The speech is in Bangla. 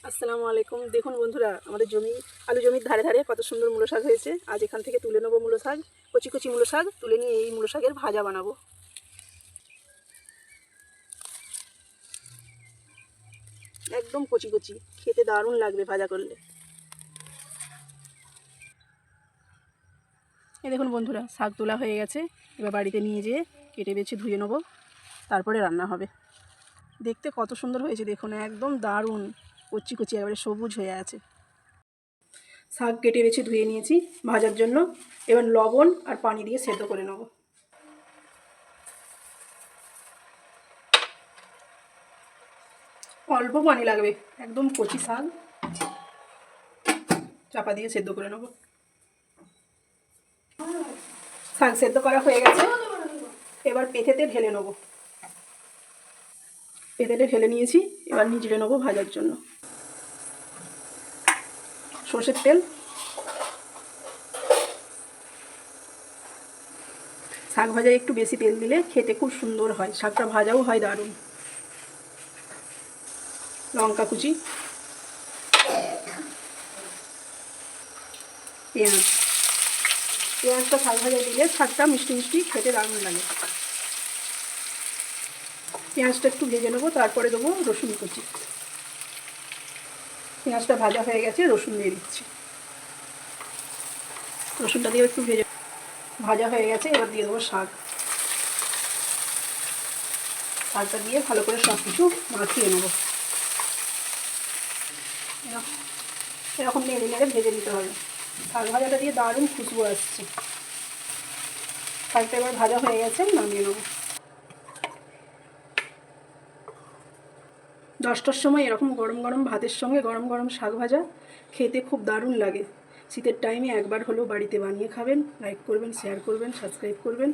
আসসালামু আলাইকুম। দেখুন বন্ধুরা, আমাদের আলু জমির ধারে ধারে কত সুন্দর মূলো শাক হয়েছে। আজ এখান থেকে তুলে নেবো মূলো শাক, কচি কচি মূলো শাক তুলে নিয়ে এই মূলো শাকের ভাজা বানাবো। একদম কচি কচি, খেতে দারুণ লাগবে ভাজা করলে। এই দেখুন বন্ধুরা, শাক তোলা হয়ে গেছে। এবার বাড়িতে নিয়ে যেয়ে কেটে বেছে ধুয়ে নেবো, তারপরে রান্না হবে। দেখতে কত সুন্দর হয়েছে দেখুন, একদম দারুণ কচি কচি, একেবারে সবুজ হয়ে আছে। শাক কেটে বেছে ধুয়ে নিয়েছি ভাজার জন্য। এবার লবণ আর পানি দিয়ে সেদ্ধ করে নেব। অল্প পানি লাগবে, একদম কচি শাক। চাপা দিয়ে সেদ্ধ করে নেব। শাক সেদ্ধ করা হয়ে গেছে, এবার পেঁথেতে ঢেলে নেব। পেঁথেতে ঢেলে নিয়েছি, এবার নিচড়ে নেবো ভাজার জন্য। সর্ষের তেল, শাক ভাজায় একটু বেশি তেল দিলে খেতে খুব সুন্দর হয়, শাকটা ভাজাও হয় দারুণ। লঙ্কা কুচি, পেঁয়াজ। পেঁয়াজটা শাক ভাজায় দিলে শাকটা মিষ্টি মিষ্টি খেতে দারুণ লাগে। পেঁয়াজটা একটু ভেজে নেবো, তারপরে দেবো রসুন কুচি। পেঁয়াজটা ভাজা হয়ে গেছে, রসুন দিয়ে দিচ্ছি। রসুনটা দিয়ে একটু ভাজা হয়ে গেছে, এবার দিয়ে দেবো শাক। শাকটা দিয়ে ভালো করে সব কিছু মাখিয়ে নেবো। এরকম নেড়ে নেড়ে ভেজে নিতে হবে। শাক ভাজাটা দিয়ে দারুণ খুশবু আসছে। শাকটা এবার ভাজা হয়ে গেছে, নামিয়ে নেবো। 10টার সময় এরকম গরম গরম ভাতের সঙ্গে গরম গরম শাক ভাজা খেতে খুব দারুণ লাগে। শীতের টাইমে একবার হলেও বাড়িতে বানিয়ে খাবেন। লাইক করবেন, শেয়ার করবেন, সাবস্ক্রাইব করবেন।